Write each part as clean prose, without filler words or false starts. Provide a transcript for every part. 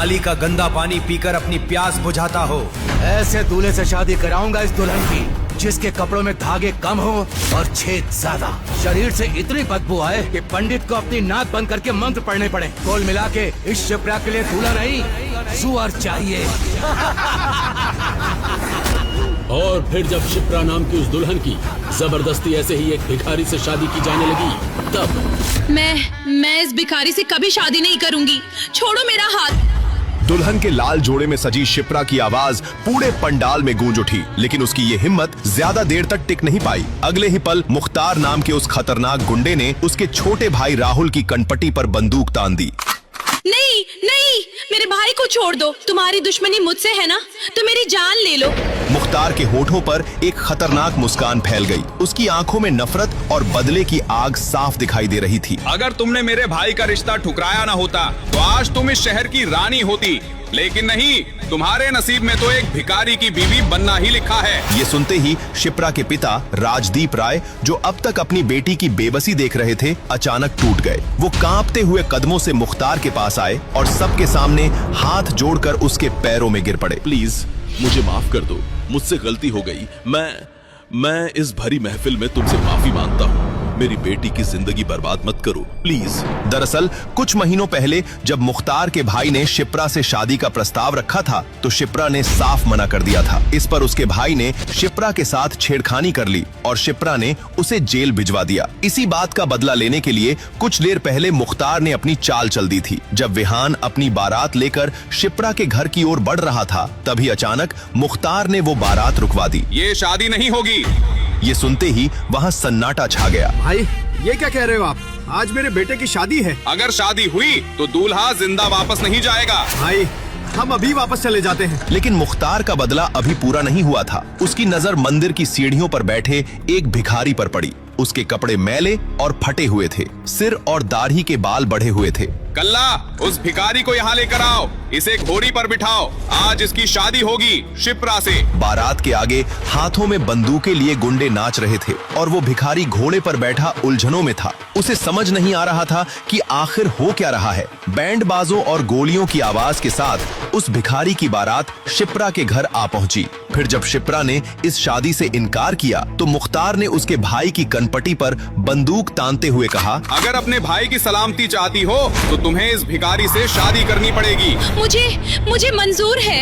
नाली का गंदा पानी पीकर अपनी प्यास बुझाता हो। ऐसे दूल्हे से शादी कराऊंगा इस दुल्हन की जिसके कपड़ों में धागे कम हो और छेद ज्यादा, शरीर से इतनी बदबू आए कि पंडित को अपनी नाक बंद करके मंत्र पढ़ने पड़े। कुल मिला के इस शिप्रा के लिए दूल्हा नहीं सुअर चाहिए। और फिर जब शिप्रा नाम की उस दुल्हन की जबरदस्ती ऐसे ही एक भिखारी से शादी की जाने लगी, तब मैं इस भिखारी से कभी शादी नहीं करूंगी। छोड़ो मेरा हाथ। दुल्हन के लाल जोड़े में सजी शिप्रा की आवाज पूरे पंडाल में गूंज उठी, लेकिन उसकी ये हिम्मत ज्यादा देर तक टिक नहीं पाई। अगले ही पल मुख्तार नाम के उस खतरनाक गुंडे ने उसके छोटे भाई राहुल की कनपटी पर बंदूक तान दी। नहीं नहीं, मेरे भाई को छोड़ दो। तुम्हारी दुश्मनी मुझसे है ना, तो मेरी जान ले लो। मुख्तार के होठों पर एक खतरनाक मुस्कान फैल गई। उसकी आंखों में नफरत और बदले की आग साफ दिखाई दे रही थी। अगर तुमने मेरे भाई का रिश्ता ठुकराया ना होता तो आज तुम इस शहर की रानी होती, लेकिन नहीं, तुम्हारे नसीब में तो एक भिखारी की बीवी बनना ही लिखा है। ये सुनते ही शिप्रा के पिता राजदीप राय, जो अब तक अपनी बेटी की बेबसी देख रहे थे, अचानक टूट गए। वो कांपते हुए कदमों से मुख्तार के पास आए और सबके सामने हाथ जोड़कर उसके पैरों में गिर पड़े। प्लीज मुझे माफ कर दो, मुझसे गलती हो गई। मैं इस भरी महफिल में तुमसे माफी मांगता हूँ। मेरी बेटी की जिंदगी बर्बाद मत करो प्लीज। दरअसल कुछ महीनों पहले जब मुख्तार के भाई ने शिप्रा से शादी का प्रस्ताव रखा था, तो शिप्रा ने साफ मना कर दिया था। इस पर उसके भाई ने शिप्रा के साथ छेड़खानी कर ली और शिप्रा ने उसे जेल भिजवा दिया। इसी बात का बदला लेने के लिए कुछ देर पहले मुख्तार ने अपनी चाल चल दी थी। जब विहान अपनी बारात लेकर शिप्रा के घर की ओर बढ़ रहा था, तभी अचानक मुख्तार ने वो बारात रुकवा दी। ये शादी नहीं होगी। ये सुनते ही वहाँ सन्नाटा छा गया। भाई ये क्या कह रहे हो आप? आज मेरे बेटे की शादी है। अगर शादी हुई तो दूल्हा जिंदा वापस नहीं जाएगा। भाई हम अभी वापस चले जाते हैं। लेकिन मुख्तार का बदला अभी पूरा नहीं हुआ था। उसकी नजर मंदिर की सीढ़ियों पर बैठे एक भिखारी पर पड़ी। उसके कपड़े मैले और फटे हुए थे, सिर और दाढ़ी के बाल बढ़े हुए थे। कल्ला, उस भिखारी को यहाँ लेकर आओ, इसे घोड़ी पर बिठाओ, आज इसकी शादी होगी शिप्रा से। बारात के आगे हाथों में बंदूकें लिए गुंडे नाच रहे थे और वो भिखारी घोड़े पर बैठा उलझनों में था। उसे समझ नहीं आ रहा था कि आखिर हो क्या रहा है। बैंड बाजों और गोलियों की आवाज के साथ उस भिखारी की बारात शिप्रा के घर आ पहुंची। फिर जब शिप्रा ने इस शादी से इनकार किया, तो मुख्तार ने उसके भाई की कनपटी पर बंदूक तानते हुए कहा, अगर अपने भाई की सलामती चाहती हो तो तुम्हें इस भिखारी से शादी करनी पड़ेगी। मुझे मंजूर है।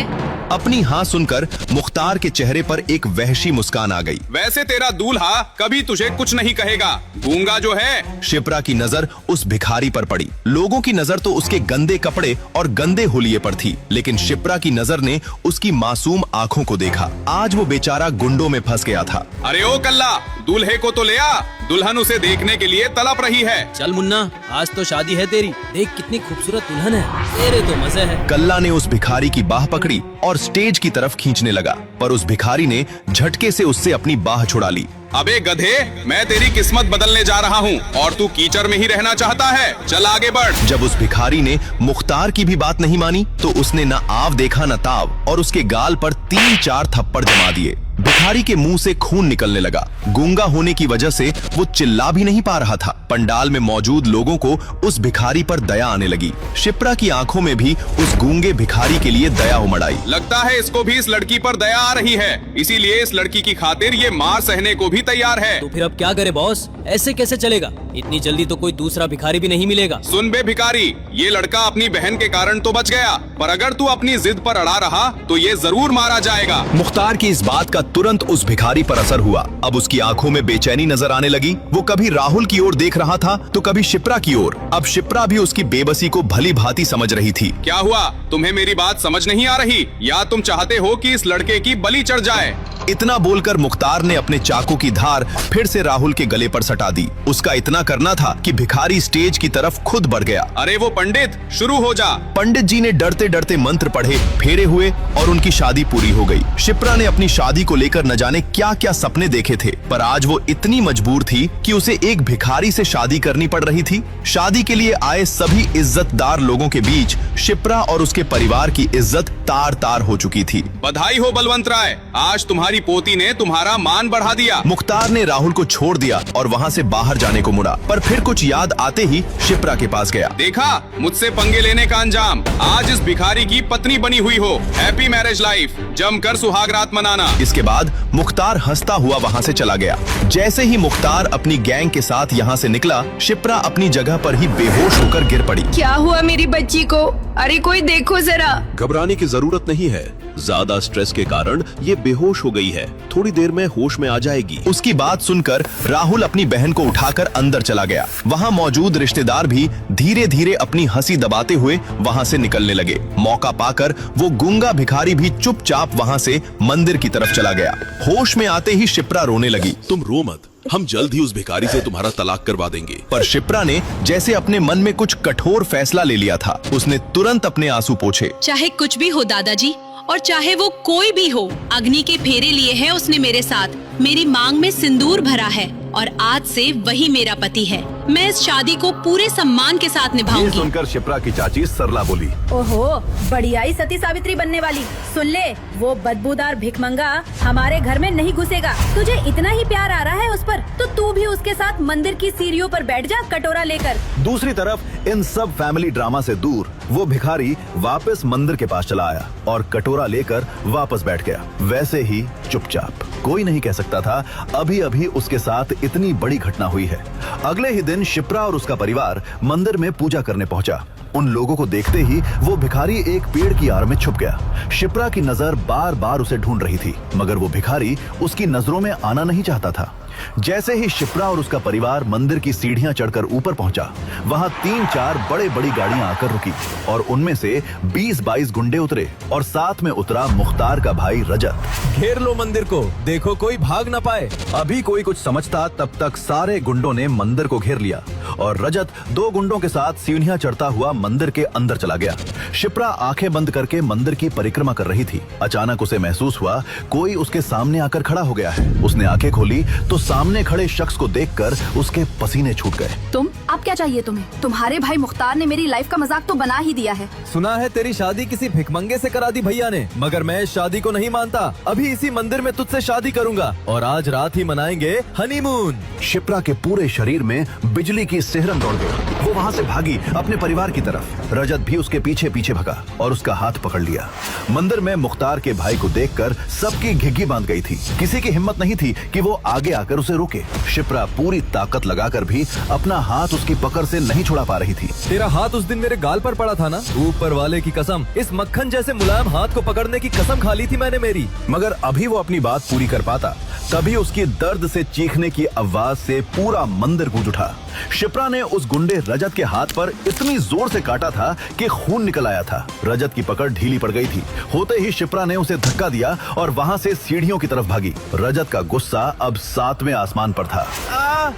अपनी हाँ सुनकर मुख्तार के चेहरे पर एक वहशी मुस्कान आ गई। वैसे तेरा दूल्हा कभी तुझे कुछ नहीं कहेगा, गूंगा जो है। शिप्रा की नजर उस भिखारी पर पड़ी। लोगों की नजर तो उसके गंदे कपड़े और गंदे हुलिये पर थी, लेकिन शिप्रा की नजर ने उसकी मासूम आंखों को देखा। आज वो बेचारा गुंडों में फंस गया था। अरे ओ कल्ला, दूल्हे को तो ले आ, दुल्हन उसे देखने के लिए तड़प रही है। चल मुन्ना, आज तो शादी है तेरी। देख कितनी खूबसूरत दुल्हन है, तेरे तो मजे है। कल्ला ने उस भिखारी की बाह पकड़ी और स्टेज की तरफ खींचने लगा, पर उस भिखारी ने झटके से उससे अपनी बाह छुड़ा ली। अबे गधे, मैं तेरी किस्मत बदलने जा रहा हूँ और तू कीचड़ में ही रहना चाहता है। चल आगे बढ़। जब उस भिखारी ने मुख्तार की भी बात नहीं मानी, तो उसने न आव देखा न ताव और उसके गाल पर 3-4 थप्पड़ जमा दिए। भिखारी के मुंह से खून निकलने लगा। गूंगा होने की वजह से वो चिल्ला भी नहीं पा रहा था। पंडाल में मौजूद लोगों को उस भिखारी पर दया आने लगी। शिप्रा की आंखों में भी उस गूंगे भिखारी के लिए दया उमड़ आई। लगता है इसको भी इस लड़की पर दया आ रही है, इसीलिए इस लड़की की खातिर ये मार सहने को भी तैयार है। तो फिर अब क्या करे बॉस? ऐसे कैसे चलेगा? इतनी जल्दी तो कोई दूसरा भिखारी भी नहीं मिलेगा। सुन बे भिखारी, ये लड़का अपनी बहन के कारण तो बच गया, पर अगर तू अपनी जिद पर अड़ा रहा तो ये जरूर मारा जाएगा। मुख्तार की इस बात का तुरंत उस भिखारी पर असर हुआ। अब उसकी आंखों में बेचैनी नजर आने लगी। वो कभी राहुल की ओर देख रहा था तो कभी शिप्रा की ओर। अब शिप्रा भी उसकी बेबसी को भली भांति समझ रही थी। क्या हुआ, तुम्हें मेरी बात समझ नहीं आ रही, या तुम चाहते हो कि इस लड़के की बलि चढ़ जाए? इतना बोलकर मुख्तार ने अपने चाकू की धार फिर से राहुल के गले पर सटा दी। उसका इतना करना था कि भिखारी स्टेज की तरफ खुद बढ़ गया। अरे वो पंडित, शुरू हो जा। पंडित जी ने डरते डरते मंत्र पढ़े, फेरे हुए और उनकी शादी पूरी हो गई। शिप्रा ने अपनी शादी को लेकर न जाने क्या क्या सपने देखे थे, पर आज वो इतनी मजबूर थी कि उसे एक भिखारी से शादी करनी पड़ रही थी। शादी के लिए आए सभी इज्जतदार लोगों के बीच शिप्रा और उसके परिवार की इज्जत तार तार हो चुकी थी। बधाई हो बलवंत राय, आज तुम्हारी पोती ने तुम्हारा मान बढ़ा दिया। मुख्तार ने राहुल को छोड़ दिया और वहाँ से बाहर जाने को मुड़ा, पर फिर कुछ याद आते ही शिप्रा के पास गया। देखा मुझसे पंगे लेने का अंजाम, आज इस भिखारी की पत्नी बनी हुई हो। हैप्पी मैरिज लाइफ, जमकर सुहागरात मनाना। इसके बाद मुख्तार हंसता हुआ वहाँ से चला गया। जैसे ही मुख्तार अपनी गैंग के साथ यहाँ से निकला, शिप्रा अपनी जगह पर ही बेहोश होकर गिर पड़ी। क्या हुआ मेरी बच्ची को? अरे कोई देखो जरा। घबराने की जरूरत नहीं है, ज्यादा स्ट्रेस के कारण ये बेहोश हो गई है, थोड़ी देर में होश में आ जाएगी। उसकी बात सुनकर राहुल अपनी बहन को उठाकर अंदर चला गया। वहाँ मौजूद रिश्तेदार भी धीरे धीरे अपनी हंसी दबाते हुए वहाँ से निकलने लगे। मौका पाकर वो गूंगा भिखारी भी चुपचाप वहाँ से मंदिर की तरफ चला गया। होश में आते ही शिप्रा रोने लगी। तुम रो मत, हम जल्द ही उस भिखारी से तुम्हारा तलाक करवा देंगे। पर शिप्रा ने जैसे अपने मन में कुछ कठोर फैसला ले लिया था। उसने तुरंत अपने आंसू पोंछे। चाहे कुछ भी हो दादाजी, और चाहे वो कोई भी हो, अग्नि के फेरे लिए है उसने मेरे साथ। मेरी मांग में सिंदूर भरा है और आज से वही मेरा पति है। मैं इस शादी को पूरे सम्मान के साथ निभाऊंगी। सुनकर शिप्रा की चाची सरला बोली, ओहो, बढ़िया ही सती सावित्री बनने वाली। सुन ले, वो बदबूदार भिखमंगा हमारे घर में नहीं घुसेगा। तुझे इतना ही प्यार आ रहा है उस पर, तो तू भी उसके साथ मंदिर की सीढ़ियों पर बैठ जा कटोरा लेकर। दूसरी तरफ इन सब फैमिली ड्रामा से दूर वो भिखारी वापस मंदिर के पास चला आया और कटोरा लेकर वापस बैठ गया, वैसे ही चुपचाप। कोई नहीं कह सकता था अभी अभी उसके साथ इतनी बड़ी घटना हुई है। अगले ही दिन शिप्रा और उसका परिवार मंदिर में पूजा करने पहुंचा। उन लोगों को देखते ही वो भिखारी एक पेड़ की आड़ में छुप गया। शिप्रा की नजर बार बार उसे ढूंढ रही थी, मगर वो भिखारी उसकी नजरों में आना नहीं चाहता था। जैसे ही शिप्रा और उसका परिवार मंदिर की सीढ़ियां चढ़कर ऊपर पहुंचा, वहां 3-4 बड़ी गाड़ियां आकर रुकी और उनमें से 20-22 गुंडे उतरे और साथ में उतरा मुख्तार का भाई रजत। घेर लो मंदिर को, देखो कोई भाग ना पाए। अभी कोई कुछ समझता तब तक सारे गुंडों ने मंदिर को घेर लिया और रजत 2 गुंडों के साथ सीढ़ियां चढ़ता हुआ मंदिर के अंदर चला गया। शिप्रा आंखें बंद करके मंदिर की परिक्रमा कर रही थी। अचानक उसे महसूस हुआ कोई उसके सामने आकर खड़ा हो गया है। उसने आंखें खोली तो सामने खड़े शख्स को देखकर उसके पसीने छूट गए। तुम, अब क्या चाहिए तुम्हें? तुम्हारे भाई मुख्तार ने मेरी लाइफ का मजाक तो बना ही दिया है। सुना है तेरी शादी किसी भिखमंगे से करा दी भैया ने, मगर मैं इस शादी को नहीं मानता। अभी इसी मंदिर में तुझसे शादी करूंगा और आज रात ही मनाएंगे हनीमून। शिप्रा के पूरे शरीर में बिजली की सिहरन दौड़ गई। वो वहाँ से भागी अपने परिवार की तरफ। रजत भी उसके पीछे पीछे भगा और उसका हाथ पकड़ लिया। मंदिर में मुख्तार के भाई को देखकर सबकी घिघी बांध गई थी। किसी की हिम्मत नहीं थी कि वो आगे आकर उसे रोके। शिप्रा पूरी ताकत लगाकर भी अपना हाथ उसकी पकड़ से नहीं छुड़ा पा रही थी। तेरा हाथ उस दिन मेरे गाल पर पड़ा था ना, ऊपर वाले की कसम, इस मक्खन जैसे मुलायम हाथ को पकड़ने की कसम खा ली थी मैंने मेरी। मगर अभी वो अपनी बात पूरी कर पाता, तभी उसकी दर्द से चीखने की आवाज से पूरा मंदिर गूंज उठा। शिप्रा ने उस गुंडे रजत के हाथ पर इतनी जोर से काटा था कि खून निकल आया था। रजत की पकड़ ढीली पड़ गई थी। होते ही शिप्रा ने उसे धक्का दिया और वहाँ से सीढ़ियों की तरफ भागी। रजत का गुस्सा अब 7वें आसमान पर था।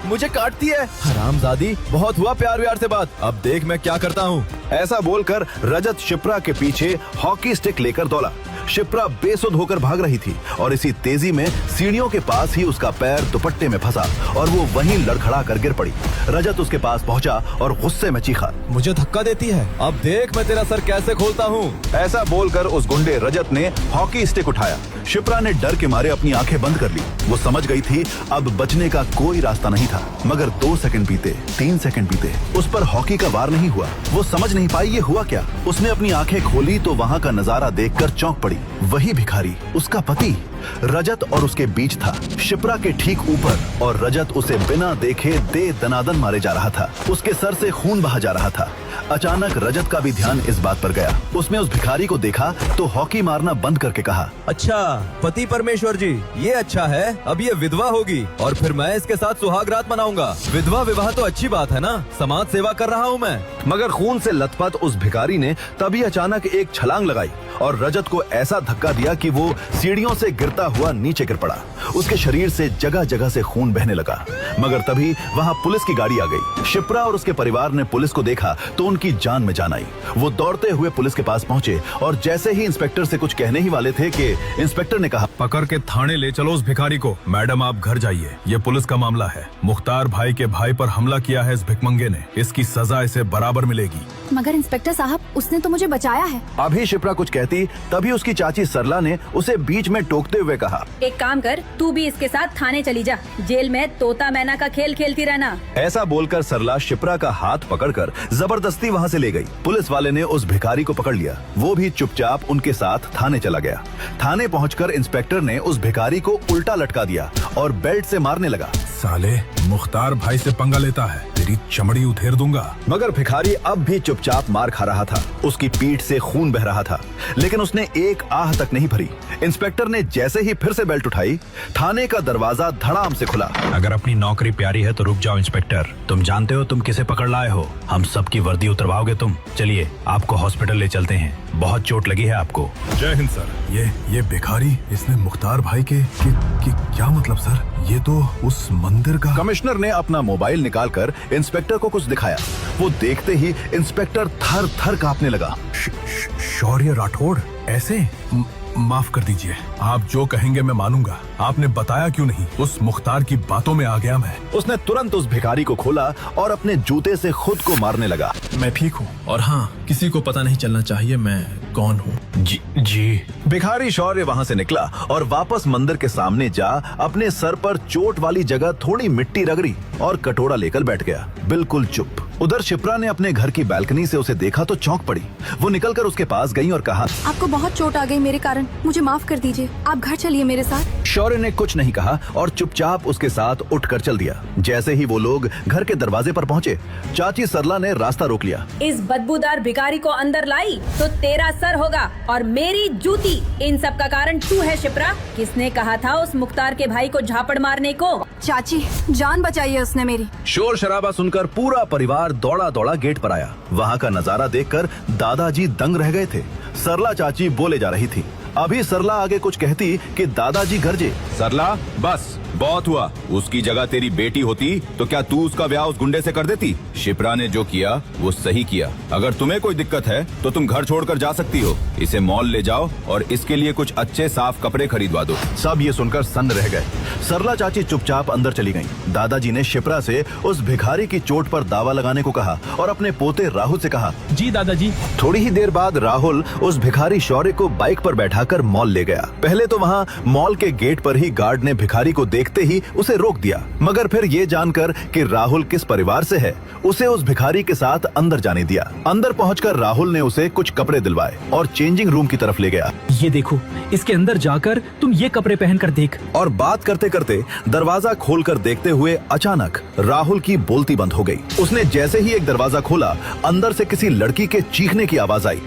मुझे काटती है हरामजादी, बहुत हुआ प्यार व्यार से बात, अब देख मैं क्या करता हूँ। ऐसा बोलकर रजत शिप्रा के पीछे हॉकी स्टिक लेकर दौड़ा। शिप्रा बेसुध होकर भाग रही थी और इसी तेजी में सीढ़ियों के पास ही उसका पैर दुपट्टे में फंसा और वो वहीं लड़खड़ा कर गिर पड़ी। रजत उसके पास पहुंचा और गुस्से में चीखा, मुझे धक्का देती है, अब देख मैं तेरा सर कैसे खोलता हूँ। ऐसा बोलकर उस गुंडे रजत ने हॉकी स्टिक उठाया। शिप्रा ने डर के मारे अपनी आंखें बंद कर ली। वो समझ गई थी अब बचने का कोई रास्ता नहीं था। मगर 2 सेकंड बीते, 3 सेकंड बीते, उस पर हॉकी का वार नहीं हुआ। वो समझ नहीं पाई ये हुआ क्या। उसने अपनी आंखें खोली तो वहाँ का नजारा देखकर चौंक पड़ी। वही भिखारी, उसका पति रजत और उसके बीच था, शिप्रा के ठीक ऊपर, और रजत उसे बिना देखे दे दनादन मारे जा रहा था। उसके सर से खून बहा जा रहा था। अचानक रजत का भी ध्यान इस बात पर गया। उसने उस भिखारी को देखा तो हॉकी मारना बंद करके कहा, अच्छा पति परमेश्वर जी, ये अच्छा है, अब ये विधवा होगी और फिर मैं इसके साथ सुहागरात मनाऊंगा। विधवा विवाह तो अच्छी बात है ना, समाज सेवा कर रहा हूँ मैं। मगर खून से लथपथ उस भिखारी ने तभी अचानक एक छलांग लगाई और रजत को ऐसा धक्का दिया कि वो सीढ़ियों से गिरता हुआ नीचे गिर पड़ा। उसके शरीर से जगह जगह से खून बहने लगा। मगर तभी वहाँ पुलिस की गाड़ी आ गई। शिप्रा और उसके परिवार ने पुलिस को देखा तो उनकी जान में जान आई। वो दौड़ते हुए पुलिस के पास पहुँचे और जैसे ही इंस्पेक्टर से कुछ कहने ही वाले थे कि इंस्पेक्टर ने कहा, पकड़ के थाने ले चलो उस भिखारी को। मैडम आप घर जाइए, ये पुलिस का मामला है। मुख्तार भाई के भाई पर हमला किया है इस भिखमंगे ने, इसकी सजा इसे बराबर मिलेगी। मगर इंस्पेक्टर साहब, उसने तो मुझे बचाया है। अभी शिप्रा कुछ कहती तभी उसकी चाची सरला ने उसे बीच में टोकते हुए कहा, एक काम कर, तू भी इसके साथ थाने चली जा। जेल में तोता मैना का खेल खेलती रहना। ऐसा बोलकर सरला शिप्रा का हाथ पकड़कर जबरदस्ती वहाँ से ले गई। पुलिस वाले ने उस भिखारी को पकड़ लिया। वो भी चुपचाप उनके साथ थाने चला गया। थाने पहुंचकर इंस्पेक्टर ने उस भिखारी को उल्टा लटका दिया और बेल्ट से मारने लगा। साले, मुख्तार भाई से पंगा लेता है, तेरी चमड़ी उधेड़ दूंगा। मगर भिखारी अब भी चुपचाप मार खा रहा था। उसकी पीठ से खून बह रहा था, लेकिन उसने एक आह तक नहीं भरी। इंस्पेक्टर ने जैसे ही फिर से बेल्ट उठाई, थाने का दरवाजा धड़ाम से खुला। अगर अपनी नौकरी प्यारी है तो रुक जाओ इंस्पेक्टर। तुम जानते हो तुम किसे पकड़ लाए हो? हम सबकी वर्दी उतरवाओगे तुम। चलिए आपको हॉस्पिटल ले चलते हैं, बहुत चोट लगी है आपको। जय हिंद सर। ये भिखारी, इसने मुख्तार भाई के क्या मतलब सर? ये तो उस मंदिर का। कमिश्नर ने अपना मोबाइल निकालकर इंस्पेक्टर को कुछ दिखाया। वो देखते ही इंस्पेक्टर थर थर कांपने लगा। शौर्य राठौड़ ऐसे? माफ कर दीजिए, आप जो कहेंगे मैं मानूंगा। आपने बताया क्यों नहीं? उस मुख्तार की बातों में आ गया मैं। उसने तुरंत उस भिखारी को खोला और अपने जूते से खुद को मारने लगा। मैं ठीक हूँ, और हाँ, किसी को पता नहीं चलना चाहिए मैं कौन हूँ। जी। भिखारी शौर्य वहाँ से निकला और वापस मंदिर के सामने जा अपने सर पर चोट वाली जगह थोड़ी मिट्टी रगड़ी और कटोरा लेकर बैठ गया, बिल्कुल चुप। उधर शिप्रा ने अपने घर की बालकनी से उसे देखा तो चौंक पड़ी। वो निकलकर उसके पास गई और कहा, आपको बहुत चोट आ गई मेरे कारण, मुझे माफ कर दीजिए, आप घर चलिए मेरे साथ। शौर्य ने कुछ नहीं कहा और चुपचाप उसके साथ उठकर चल दिया। जैसे ही वो लोग घर के दरवाजे पर पहुँचे, चाची सरला ने रास्ता रोक लिया। इस बदबूदार भिखारी को अंदर लाई तो तेरा सर होगा और मेरी जूती। इन सब का कारण तू है शिप्रा। किसने कहा था उस मुख्तार के भाई को झापड़ मारने को? चाची, जान बचाइए उसने मेरी। शोर शराबा सुनकर पूरा परिवार दौड़ा दौड़ा गेट पर आया। वहाँ का नजारा देखकर दादाजी दंग रह गए थे। सरला चाची बोले जा रही थी। अभी सरला आगे कुछ कहती कि दादाजी गरजे। सरला, बस बहुत हुआ। उसकी जगह तेरी बेटी होती तो क्या तू उसका ब्याह उस गुंडे से कर देती? शिप्रा ने जो किया वो सही किया। अगर तुम्हें कोई दिक्कत है तो तुम घर छोड़कर जा सकती हो। इसे मॉल ले जाओ और इसके लिए कुछ अच्छे साफ कपड़े खरीदवा दो। सब ये सुनकर सन्न रह गए। सरला चाची चुपचाप अंदर चली गईं। दादाजी ने शिप्रा से उस भिखारी की चोट पर दावा लगाने को कहा और अपने पोते राहुल से कहा, जी दादाजी। थोड़ी ही देर बाद राहुल उस भिखारी शौर्य को बाइक पर बैठाकर मॉल ले गया। पहले तो वहाँ मॉल के गेट पर ही गार्ड ने भिखारी को देखते ही उसे रोक दिया, मगर फिर ये जानकर कि राहुल किस परिवार से है, उसे उस भिखारी के साथ अंदर जाने दिया। अंदर पहुंचकर राहुल ने उसे कुछ कपड़े दिलवाए और चेंजिंग रूम की तरफ ले गया। ये देखो, इसके अंदर जाकर तुम ये कपड़े पहनकर देख। और बात करते करते दरवाजा खोलकर देखते हुए अचानक राहुल की बोलती बंद हो गई। उसने जैसे ही एक दरवाजा खोला, अंदर से किसी लड़की के चीखने की आवाज आई,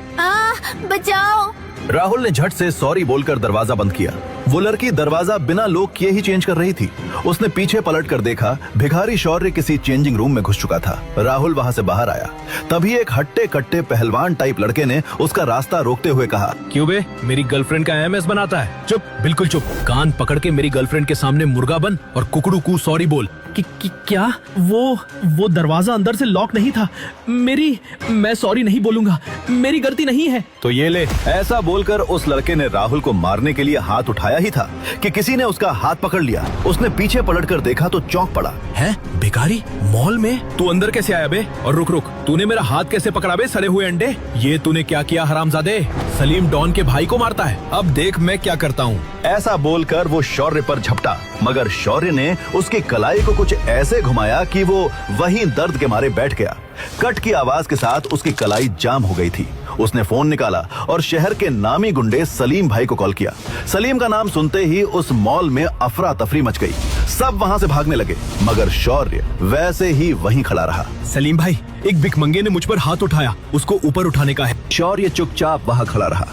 बचाओ। राहुल ने झट से सॉरी बोलकर दरवाजा बंद किया। वो लड़की दरवाजा बिना लॉक किए ही चेंज कर रही थी। उसने पीछे पलट कर देखा, भिखारी शौर्य किसी चेंजिंग रूम में घुस चुका था। राहुल वहाँ से बाहर आया। तभी एक हट्टे कट्टे पहलवान टाइप लड़के ने उसका रास्ता रोकते हुए कहा, क्यों बे, मेरी गर्लफ्रेंड का एमएस बनाता है? चुप, बिल्कुल चुप। कान पकड़ के मेरी गर्लफ्रेंड के सामने मुर्गा बन और कुकड़ू कू सॉरी बोल। क्या? वो दरवाजा अंदर से लॉक नहीं था। मैं सॉरी नहीं बोलूंगा, मेरी गलती नहीं है। तो ये ले। ऐसा बोलकर उस लड़के ने राहुल को मारने के लिए हाथ उठाया ही था कि किसी ने उसका हाथ पकड़ लिया। उसने पीछे पलटकर देखा तो चौंक पड़ा। है भिखारी मॉल में? तू अंदर कैसे आया बे? और रुक, तूने मेरा हाथ कैसे पकड़ा बे, सड़े हुए अंडे? ये तूने क्या किया हरामजादे? सलीम डॉन के भाई को मारता है, अब देख मैं क्या करता हूँ। ऐसा बोलकर वो शौर्य पर झपटा, मगर शौर्य ने उसकी कलाई को कुछ ऐसे घुमाया कि वो वहीं दर्द के मारे बैठ गया। कट की आवाज के साथ उसकी कलाई जाम हो गई थी। उसने फोन निकाला और शहर के नामी गुंडे सलीम भाई को कॉल किया। सलीम का नाम सुनते ही उस मॉल में अफरा तफरी मच गई। सब वहाँ से भागने लगे, मगर शौर्य वैसे ही वहीं खड़ा रहा। सलीम भाई, एक भिखमंगे ने मुझ पर हाथ उठाया, उसको ऊपर उठाने का है। शौर्य चुपचाप वहाँ खड़ा रहा।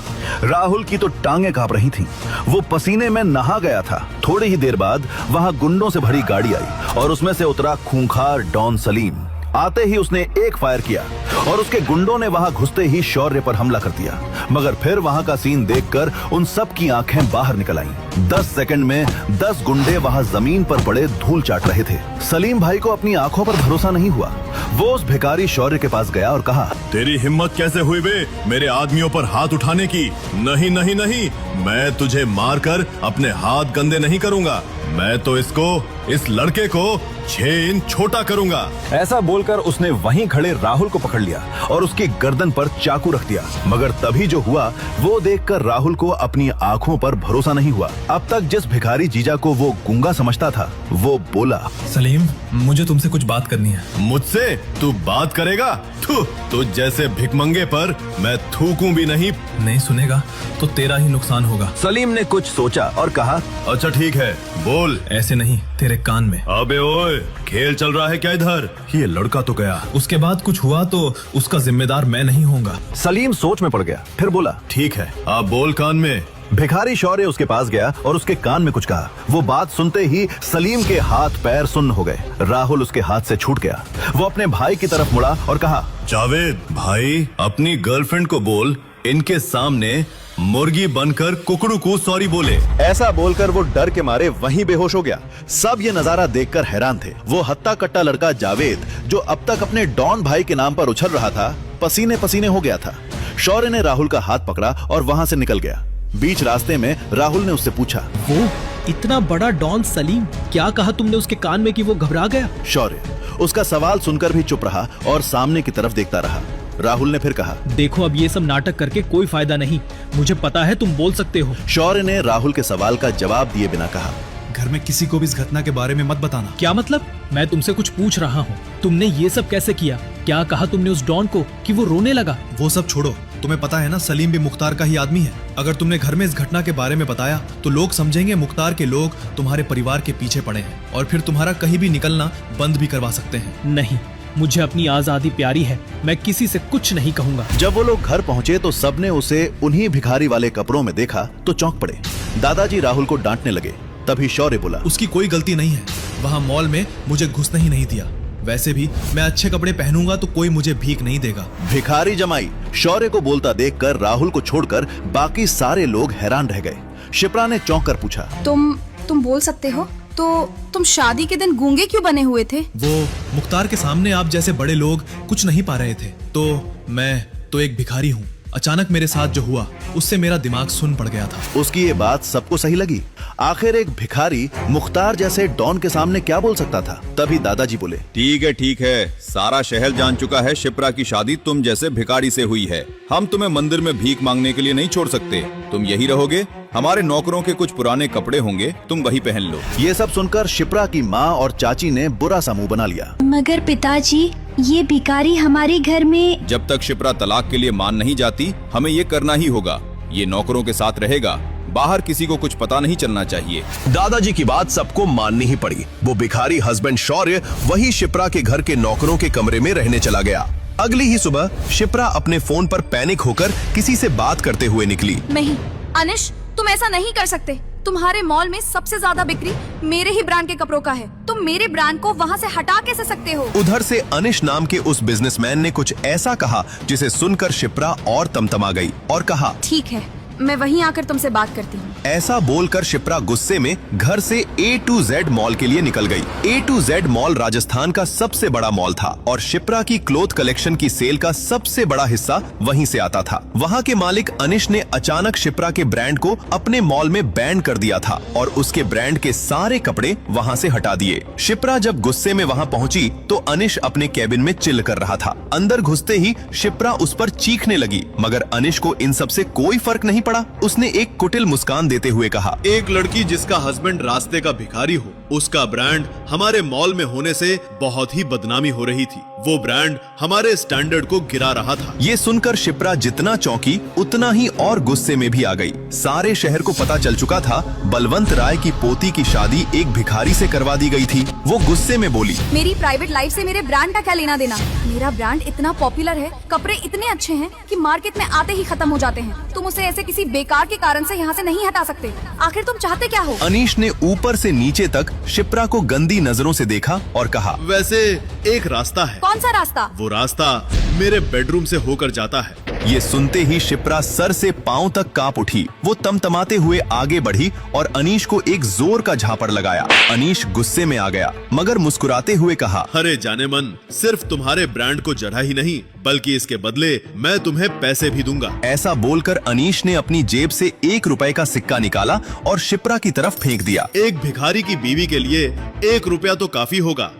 राहुल की तो टांगे कांप रही थीं। वो पसीने में नहा गया था। थोड़ी ही देर बाद वहाँ गुंडों से भरी गाड़ी आई और उसमें से उतरा खूंखार डॉन सलीम। आते ही उसने एक फायर किया और उसके गुंडों ने वहां घुसते ही शौर्य पर हमला कर दिया। मगर फिर वहां का सीन देखकर उन सब की आंखें बाहर निकल आईं। 10 सेकंड में 10 गुंडे वहां जमीन पर पड़े धूल चाट रहे थे। सलीम भाई को अपनी आंखों पर भरोसा नहीं हुआ। वो उस भिखारी शौर्य के पास गया और कहा, तेरी हिम्मत कैसे हुई बे मेरे आदमियों पर हाथ उठाने की? नहीं नहीं नहीं, मैं तुझे मारकर अपने हाथ गंदे नहीं करूंगा। मैं तो इस लड़के को 6 इंच छोटा करूंगा। ऐसा बोलकर उसने वहीं खड़े राहुल को पकड़ लिया और उसकी गर्दन पर चाकू रख दिया। मगर तभी जो हुआ वो देखकर राहुल को अपनी आंखों पर भरोसा नहीं हुआ। अब तक जिस भिखारी जीजा को वो गूंगा समझता था वो बोला, सलीम, मुझे तुमसे कुछ बात करनी है। मुझसे तू बात करेगा? तुझ जैसे भिखमंगे पर मैं थूकूं भी नहीं। नहीं सुनेगा तो तेरा ही नुकसान होगा। सलीम ने कुछ सोचा और कहा, अच्छा ठीक है, बोल। ऐसे नहीं, तेरे कान में। अबे ओए, खेल चल रहा है क्या इधर? ये लड़का तो गया, उसके बाद कुछ हुआ तो उसका जिम्मेदार मैं नहीं होऊंगा। सलीम सोच में पड़ गया, फिर बोला, ठीक है, अब बोल कान में। भिखारी शौर्य उसके पास गया और उसके कान में कुछ कहा। वो बात सुनते ही सलीम के हाथ पैर सुन्न हो गए। राहुल उसके हाथ से छूट गया। वो अपने भाई की तरफ मुड़ा और कहा, जावेद भाई, अपनी गर्लफ्रेंड को बोल इनके सामने मुर्गी बनकर कुकड़ू को सॉरी बोले। ऐसा बोलकर वो डर के मारे वहीं बेहोश हो गया। सब ये नजारा देखकर हैरान थे। वो हत्ता कट्टा लड़का जावेद, जो अब तक अपने डॉन भाई के नाम पर उछल रहा था, पसीने पसीने हो गया था। शौर्य ने राहुल का हाथ पकड़ा और वहां से निकल गया। बीच रास्ते में राहुल ने उससे पूछा, वो इतना बड़ा डॉन सलीम, क्या कहा तुमने उसके कान में कि वो घबरा गया? शौर्य उसका सवाल सुनकर भी चुप रहा और सामने की तरफ देखता रहा। राहुल ने फिर कहा, देखो अब ये सब नाटक करके कोई फायदा नहीं, मुझे पता है तुम बोल सकते हो। शौर्य ने राहुल के सवाल का जवाब दिए बिना कहा, घर में किसी को भी इस घटना के बारे में मत बताना। क्या मतलब? मैं तुमसे कुछ पूछ रहा हूँ, तुमने ये सब कैसे किया? क्या कहा तुमने उस डॉन को कि वो रोने लगा? वो सब छोड़ो, तुम्हें पता है ना सलीम भी मुख्तार का ही आदमी है। अगर तुमने घर में इस घटना के बारे में बताया तो लोग समझेंगे मुख्तार के लोग तुम्हारे परिवार के पीछे पड़े हैं और फिर तुम्हारा कहीं भी निकलना बंद भी करवा सकते हैं। नहीं, मुझे अपनी आजादी प्यारी है, मैं किसी से कुछ नहीं कहूँगा। जब वो लोग घर पहुँचे तो सबने उसे उन्हीं भिखारी वाले कपड़ों में देखा तो चौंक पड़े। दादाजी राहुल को डांटने लगे। तभी शौर्य बोला, उसकी कोई गलती नहीं है, वहाँ मॉल में मुझे घुसने ही नहीं दिया। वैसे भी मैं अच्छे कपड़े पहनूंगा तो कोई मुझे भीख नहीं देगा। भिखारी जमाई शौर्य को बोलता देखकर राहुल को छोड़कर बाकी सारे लोग हैरान रह गए। शिप्रा ने चौंक कर पूछा, तुम बोल सकते हो? तो तुम शादी के दिन गूंगे क्यों बने हुए थे? वो मुख्तार के सामने आप जैसे बड़े लोग कुछ नहीं पा रहे थे, तो मैं तो एक भिखारी हूँ। अचानक मेरे साथ जो हुआ उससे मेरा दिमाग सुन पड़ गया था। उसकी ये बात सबको सही लगी। आखिर एक भिखारी मुख्तार जैसे डॉन के सामने क्या बोल सकता था? तभी दादाजी बोले, ठीक है, सारा शहर जान चुका है शिप्रा की शादी तुम जैसे भिखारी से हुई है। हम तुम्हें मंदिर में भीख मांगने के लिए नहीं छोड़ सकते। तुम यही रहोगे, हमारे नौकरों के कुछ पुराने कपड़े होंगे, तुम वही पहन लो। ये सब सुनकर शिप्रा की माँ और चाची ने बुरा सा मुंह बना लिया। मगर पिताजी, ये भिखारी हमारे घर में। जब तक शिप्रा तलाक के लिए मान नहीं जाती, हमें ये करना ही होगा। ये नौकरों के साथ रहेगा, बाहर किसी को कुछ पता नहीं चलना चाहिए। दादाजी की बात सबको माननी ही पड़ी। वो भिखारी हस्बैंड शौर्य वही शिप्रा के घर के नौकरों के कमरे में रहने चला गया। अगली ही सुबह शिप्रा अपने फोन पर पैनिक होकर किसी से बात करते हुए निकली। नहीं अनिश, तुम ऐसा नहीं कर सकते। तुम्हारे मॉल में सबसे ज्यादा बिक्री मेरे ही ब्रांड के कपड़ों का है। तुम मेरे ब्रांड को वहाँ से हटा कैसे सकते हो? उधर से अनिश नाम के उस बिजनेसमैन ने कुछ ऐसा कहा जिसे सुनकर शिप्रा और तमतमा गई और कहा, ठीक है, मैं वहीं आकर तुमसे बात करती हूँ। ऐसा बोलकर शिप्रा गुस्से में घर से A to Z मॉल के लिए निकल गई। A to Z mall Rajasthan का सबसे बड़ा मॉल था और शिप्रा की क्लोथ कलेक्शन की सेल का सबसे बड़ा हिस्सा वहीं से आता था। वहाँ के मालिक अनिश ने अचानक शिप्रा के ब्रांड को अपने मॉल में बैन कर दिया था और उसके ब्रांड के सारे कपड़े वहाँ से हटा दिए। शिप्रा जब गुस्से में वहाँ पहुँची तो अनिश अपने केबिन में चिल कर रहा था। अंदर घुसते ही शिप्रा उस पर चीखने लगी, मगर अनिश को इन सब से कोई फर्क नहीं पड़ा। उसने एक कुटिल मुस्कान देते हुए कहा, एक लड़की जिसका हस्बैंड रास्ते का भिखारी हो, उसका ब्रांड हमारे मॉल में होने से बहुत ही बदनामी हो रही थी। वो ब्रांड हमारे स्टैंडर्ड को गिरा रहा था। ये सुनकर शिप्रा जितना चौंकी उतना ही और गुस्से में भी आ गई। सारे शहर को पता चल चुका था बलवंत राय की पोती की शादी एक भिखारी से करवा दी गई थी। वो गुस्से में बोली, मेरी प्राइवेट लाइफ से मेरे ब्रांड का क्या लेना देना? मेरा ब्रांड इतना पॉपुलर है, कपड़े इतने अच्छे हैं कि मार्केट में आते ही खत्म हो जाते हैं। तुम उसे ऐसे किसी बेकार के कारण से यहाँ से नहीं हटा सकते। आखिर तुम चाहते क्या हो? अनीश ने ऊपर से नीचे तक शिप्रा को गंदी नजरों से देखा और कहा, वैसे एक रास्ता है। कौन सा रास्ता? वो रास्ता मेरे बेडरूम से होकर जाता है। ये सुनते ही शिप्रा सर से पांव तक कांप उठी। वो तमतमाते हुए आगे बढ़ी और अनीश को एक जोर का झापड़ लगाया। अनीश गुस्से में आ गया मगर मुस्कुराते हुए कहा, अरे जाने मन, सिर्फ तुम्हारे ब्रांड को जड़ा ही नहीं बल्कि इसके बदले मैं तुम्हें पैसे भी दूंगा। ऐसा बोलकर अनीश ने अपनी जेब से 1 रुपए का सिक्का निकाला और शिप्रा की तरफ फेंक दिया। एक भिखारी की बीवी के लिए 1 रुपया तो काफी होगा।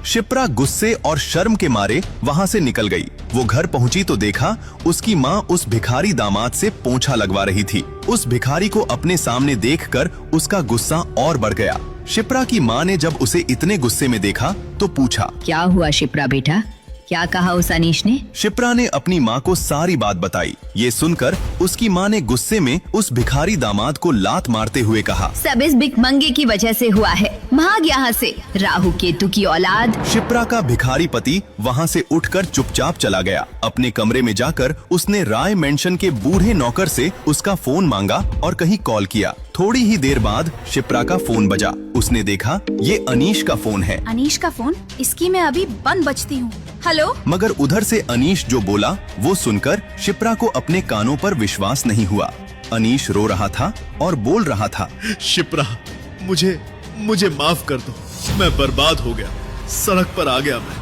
शिप्रा गुस्से और शर्म के मारे वहाँ से निकल गई। वो घर पहुँची तो देखा उसकी माँ उस भिखारी दामाद से पोंछा लगवा रही थी। उस भिखारी को अपने सामने देखकर उसका गुस्सा और बढ़ गया। शिप्रा की माँ ने जब उसे इतने गुस्से में देखा तो पूछा, क्या हुआ शिप्रा बेटा, क्या कहा उस अनीश ने? शिप्रा ने अपनी माँ को सारी बात बताई। ये सुनकर उसकी माँ ने गुस्से में उस भिखारी दामाद को लात मारते हुए कहा, सब इस भिखमंगे की वजह से हुआ है, भाग यहाँ से, राहु केतु की औलाद। शिप्रा का भिखारी पति वहाँ से उठकर चुपचाप चला गया। अपने कमरे में जाकर उसने राय मेंशन के बूढ़े नौकर से उसका फोन मांगा और कहीं कॉल किया। थोड़ी ही देर बाद शिप्रा का फोन बजा। उसने देखा ये अनीश का फोन है। अनीश का फोन? इसकी मैं अभी बंद बजती हूँ। हेलो। मगर उधर से अनीश जो बोला वो सुनकर शिप्रा को अपने कानों पर विश्वास नहीं हुआ। अनीश रो रहा था और बोल रहा था, शिप्रा, मुझे माफ कर दो, मैं बर्बाद हो गया, सड़क पर आ गया मैं।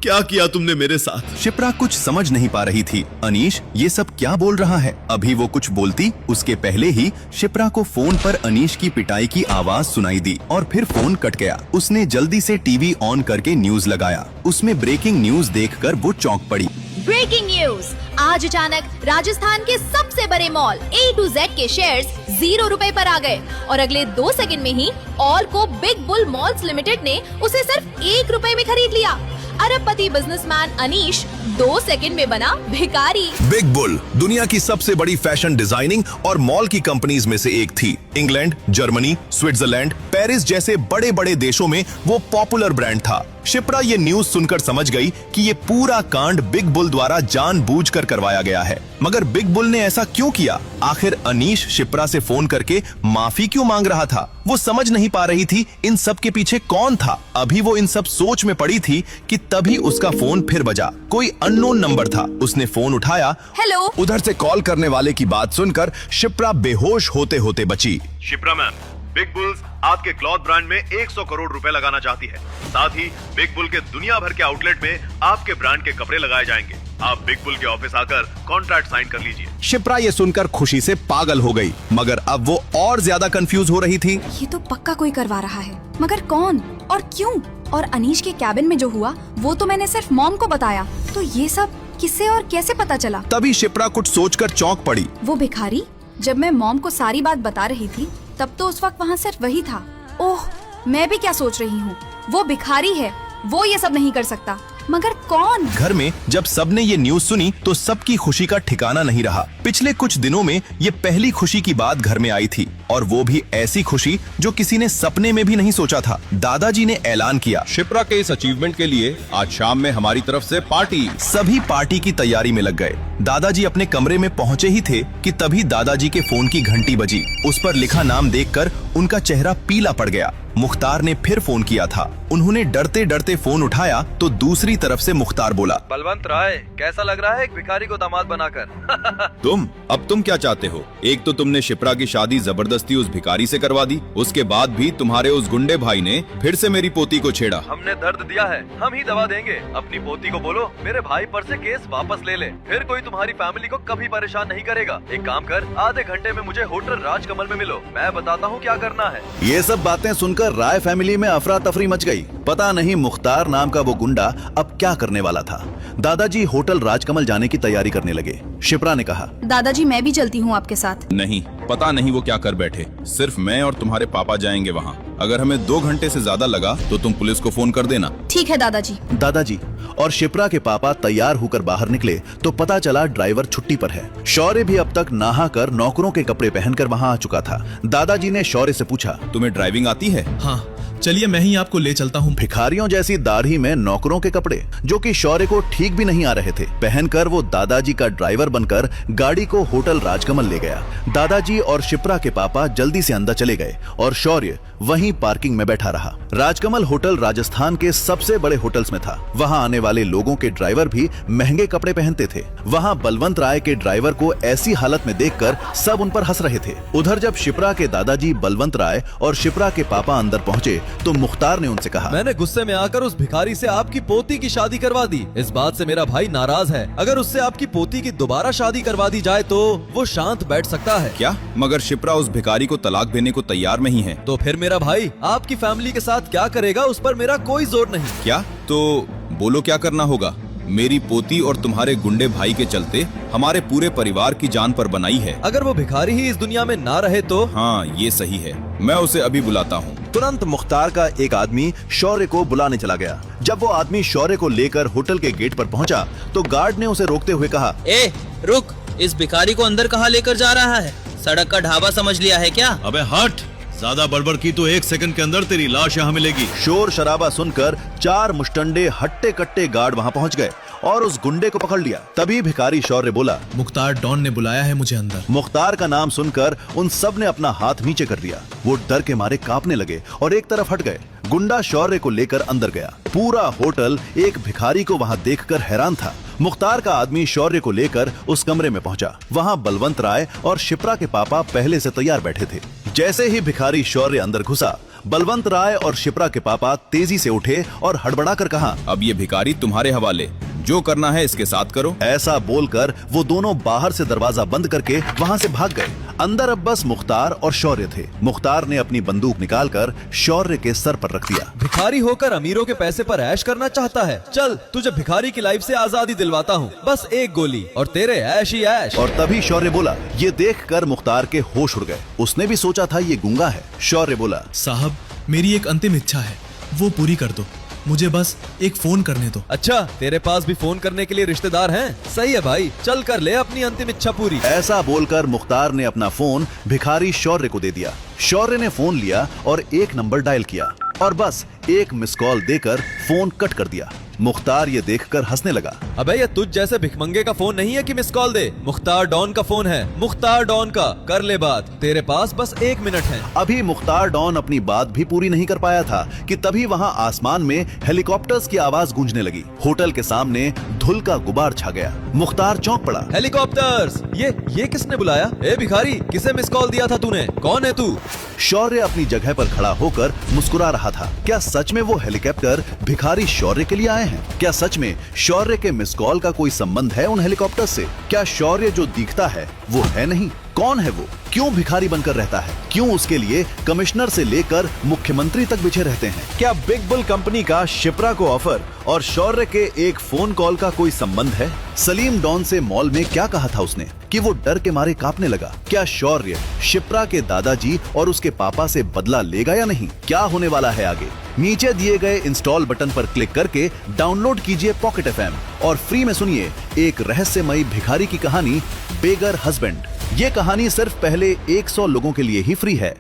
क्या किया तुमने मेरे साथ? शिप्रा कुछ समझ नहीं पा रही थी। अनीश ये सब क्या बोल रहा है? अभी वो कुछ बोलती उसके पहले ही शिप्रा को फोन पर अनीश की पिटाई की आवाज सुनाई दी और फिर फोन कट गया। उसने जल्दी से टीवी ऑन करके न्यूज लगाया। उसमें ब्रेकिंग न्यूज देखकर वो चौंक पड़ी। ब्रेकिंग न्यूज, आज अचानक राजस्थान के सबसे बड़े मॉल A to Z के शेयर्स 0 रुपए पर आ गए और अगले 2 सेकंड में ही ऑल को बिग बुल मॉल्स लिमिटेड ने उसे सिर्फ 1 रुपए में खरीद लिया। अरबपति बिजनेसमैन अनीश 2 सेकंड में बना भिखारी। बिग बुल दुनिया की सबसे बड़ी फैशन डिजाइनिंग और मॉल की कंपनीज में से एक थी। इंग्लैंड, जर्मनी, स्विट्जरलैंड, पेरिस जैसे बड़े बड़े देशों में वो पॉपुलर ब्रांड था। शिप्रा ये न्यूज सुनकर समझ गई कि ये पूरा कांड बिग बुल द्वारा जानबूझकर करवाया गया है। मगर बिग बुल ने ऐसा क्यों किया? आखिर अनीश शिप्रा से फोन करके माफी क्यों मांग रहा था? वो समझ नहीं पा रही थी इन सब के पीछे कौन था। अभी वो इन सब सोच में पड़ी थी कि तभी उसका फोन फिर बजा। कोई अननोन नंबर था। उसने फोन उठाया। हेलो। उधर से कॉल करने वाले की बात सुनकर शिप्रा बेहोश होते होते बची। शिप्रा मैम, बिग बुल्स आपके क्लॉथ ब्रांड में 100 करोड़ रुपए लगाना चाहती है। साथ ही बिग बुल के दुनिया भर के आउटलेट में आपके ब्रांड के कपड़े लगाए जाएंगे। आप बिग बुल के ऑफिस आकर कॉन्ट्रैक्ट साइन कर लीजिए। शिप्रा ये सुनकर खुशी से पागल हो गई, मगर अब वो और ज्यादा कंफ्यूज हो रही थी। ये तो पक्का कोई करवा रहा है, मगर कौन और क्यों? और अनीश के कैबिन में जो हुआ वो तो मैंने सिर्फ मॉम को बताया, तो ये सब किससे और कैसे पता चला? तभी शिप्रा कुछ सोचकर चौंक पड़ी। वो भिखारी? जब मैं मॉम को सारी बात बता रही थी तब तो उस वक्त वहाँ सिर्फ वही था। ओह, मैं भी क्या सोच रही हूँ, वो भिखारी है, वो ये सब नहीं कर सकता। मगर कौन? घर में जब सबने ये न्यूज सुनी तो सबकी खुशी का ठिकाना नहीं रहा। पिछले कुछ दिनों में ये पहली खुशी की बात घर में आई थी, और वो भी ऐसी खुशी जो किसी ने सपने में भी नहीं सोचा था। दादाजी ने ऐलान किया, शिप्रा के इस अचीवमेंट के लिए आज शाम में हमारी तरफ से पार्टी। सभी पार्टी की तैयारी में लग गए। दादाजी अपने कमरे में पहुँचे ही थे कि तभी दादाजी के फोन की घंटी बजी। उस पर लिखा नाम देखकर उनका चेहरा पीला पड़ गया। मुख्तार ने फिर फोन किया था। उन्होंने डरते डरते फोन उठाया तो दूसरी तरफ से मुख्तार बोला, बलवंत राय, कैसा लग रहा है एक भिखारी को दामाद बनाकर? तुम क्या चाहते हो? एक तो तुमने शिप्रा की शादी जबरदस्ती उस भिखारी से करवा दी, उसके बाद भी तुम्हारे उस गुंडे भाई ने फिर से मेरी पोती को छेड़ा। हमने दर्द दिया है, हम ही दवा देंगे। अपनी पोती को बोलो मेरे भाई पर से केस वापस ले ले, फिर कोई तुम्हारी फैमिली को कभी परेशान नहीं करेगा। एक काम कर, आधे घंटे में मुझे होटल राजकमल में मिलो, मैं बताता हूँ क्या करना है। ये सब बातें सुनकर राय फैमिली में अफरा तफरी मच गई। पता नहीं मुख्तार नाम का वो गुंडा अब क्या करने वाला था। दादाजी होटल राजकमल जाने की तैयारी करने लगे। शिप्रा ने कहा, दादाजी मैं भी चलती हूँ आपके साथ। नहीं, पता नहीं वो क्या कर बैठे। सिर्फ मैं और तुम्हारे पापा जाएंगे वहाँ। अगर हमें 2 घंटे से ज्यादा लगा तो तुम पुलिस को फोन कर देना। ठीक है दादाजी। दादाजी और शिप्रा के पापा तैयार होकर बाहर निकले तो पता चला ड्राइवर छुट्टी पर है। शौर्य भी अब तक नहाकर नौकरों के कपड़े पहनकर वहाँ आ चुका था। दादाजी ने शौर्य से पूछा, तुम्हें ड्राइविंग आती है? हाँ, चलिए मैं ही आपको ले चलता हूँ। भिखारियों जैसी दाढ़ी में नौकरों के कपड़े जो कि शौर्य को ठीक भी नहीं आ रहे थे पहनकर वो दादाजी का ड्राइवर बनकर गाड़ी को होटल राजकमल ले गया। दादाजी और शिप्रा के पापा जल्दी से अंदर चले गए और शौर्य वहीं पार्किंग में बैठा रहा। राजकमल होटल राजस्थान के सबसे बड़े होटल्स में था। वहां आने वाले लोगों के ड्राइवर भी महंगे कपड़े पहनते थे। वहां बलवंत राय के ड्राइवर को ऐसी हालत में देखकर सब उन पर हंस रहे थे। उधर जब शिप्रा के दादाजी बलवंत राय और शिप्रा के पापा अंदर पहुंचे तो मुख्तार ने उनसे कहा, मैंने गुस्से में आकर उस भिखारी से आपकी पोती की शादी करवा दी। इस बात से मेरा भाई नाराज है। अगर उससे आपकी पोती की दोबारा शादी करवा दी जाए तो वो शांत बैठ सकता है। क्या? मगर शिप्रा उस भिखारी को तलाक देने को तैयार नहीं है। तो फिर मेरा भाई आपकी फैमिली के साथ क्या करेगा उस पर मेरा कोई जोर नहीं। क्या? तो बोलो क्या करना होगा? मेरी पोती और तुम्हारे गुंडे भाई के चलते हमारे पूरे परिवार की जान पर बनाई है। अगर वो भिखारी ही इस दुनिया में ना रहे तो? हाँ, ये सही है। मैं उसे अभी बुलाता हूँ। तुरंत मुख्तार का एक आदमी शौर्य को बुलाने चला गया। जब वो आदमी शौर्य को लेकर होटल के गेट पर पहुंचा तो गार्ड ने उसे रोकते हुए कहा, ए रुक, इस भिखारी को अंदर कहाँ लेकर जा रहा है? सड़क का ढाबा समझ लिया है क्या? अबे हट, ज्यादा बड़बड़ की तो 1 सेकंड के अंदर तेरी लाश यहाँ मिलेगी। शोर शराबा सुनकर 4 मुष्टंडे हट्टे कट्टे गार्ड वहाँ पहुँच गए और उस गुंडे को पकड़ लिया। तभी भिखारी शौर्य बोला, मुख्तार डॉन ने बुलाया है मुझे अंदर। मुख्तार का नाम सुनकर उन सब ने अपना हाथ नीचे कर दिया। वो डर के मारे कांपने लगे और एक तरफ हट गए। गुंडा शौर्य को लेकर अंदर गया। पूरा होटल एक भिखारी को वहाँ देखकर हैरान था। मुख्तार का आदमी शौर्य को लेकर उस कमरे में पहुंचा। वहाँ बलवंत राय और शिप्रा के पापा पहले से तैयार बैठे थे। जैसे ही भिखारी शौर्य अंदर घुसा, बलवंत राय और शिप्रा के पापा तेजी से उठे और हड़बड़ाकर कहा, अब ये भिखारी तुम्हारे हवाले, जो करना है इसके साथ करो। ऐसा बोलकर वो दोनों बाहर से दरवाजा बंद करके वहाँ से भाग गए। अंदर अब बस मुख्तार और शौर्य थे। मुख्तार ने अपनी बंदूक निकालकर शौर्य के सर पर रख दिया। भिखारी होकर अमीरों के पैसे पर ऐश करना चाहता है? चल तुझे भिखारी की लाइफ से आजादी दिलवाता हूँ, बस एक गोली और तेरे ऐश ही ऐश। और तभी शौर्य बोला। ये देखकर मुख्तार के होश उड़ गए। उसने भी सोचा था ये गूंगा है। शौर्य बोला, साहब मेरी एक अंतिम इच्छा है, वो पूरी कर दो। मुझे बस एक फोन करने दो। अच्छा, तेरे पास भी फोन करने के लिए रिश्तेदार हैं? सही है भाई, चल कर ले अपनी अंतिम इच्छा पूरी। ऐसा बोलकर मुख्तार ने अपना फोन भिखारी शौर्य को दे दिया। शौर्य ने फोन लिया और एक नंबर डायल किया और बस एक मिस कॉल देकर फोन कट कर दिया। मुख्तार ये देखकर हंसने लगा। अबे ये तुझ जैसे भिखमंगे का फोन नहीं है कि मिस कॉल दे। मुख्तार डॉन का फोन है, मुख्तार डॉन का। कर ले बात, तेरे पास बस 1 मिनट है। अभी मुख्तार डॉन अपनी बात भी पूरी नहीं कर पाया था कि तभी वहाँ आसमान में हेलीकॉप्टर्स की आवाज गूंजने लगी। होटल के सामने धुल का गुबार छा गया। मुख्तार चौंक पड़ा। हेलीकॉप्टर्स, ये किसने बुलाया? ए भिखारी, किसे मिस कॉल दिया था तूने? कौन है तू? शौर्य अपनी जगह पर खड़ा होकर मुस्कुरा रहा था। क्या सच में वो हेलीकॉप्टर भिखारी शौर्य के लिए आए हैं? क्या सच में शौर्य के मिस कॉल का कोई संबंध है उन हेलीकॉप्टर से? क्या शौर्य जो दिखता है वो है नहीं? कौन है वो? क्यों भिखारी बनकर रहता है? क्यों उसके लिए कमिश्नर से लेकर मुख्यमंत्री तक बिछे रहते हैं? क्या बिग बुल कंपनी का शिप्रा को ऑफर और शौर्य के एक फोन कॉल का कोई संबंध है? सलीम डॉन से मॉल में क्या कहा था उसने कि वो डर के मारे कांपने लगा? क्या शौर्य शिप्रा के दादाजी और उसके पापा से बदला लेगा या नहीं? क्या होने वाला है आगे? नीचे दिए गए इंस्टॉल बटन पर क्लिक करके डाउनलोड कीजिए पॉकेट FM और फ्री में सुनिए एक रहस्यमयी भिखारी की कहानी, बेगर हस्बैंड। ये कहानी सिर्फ पहले 100 लोगों के लिए ही फ्री है।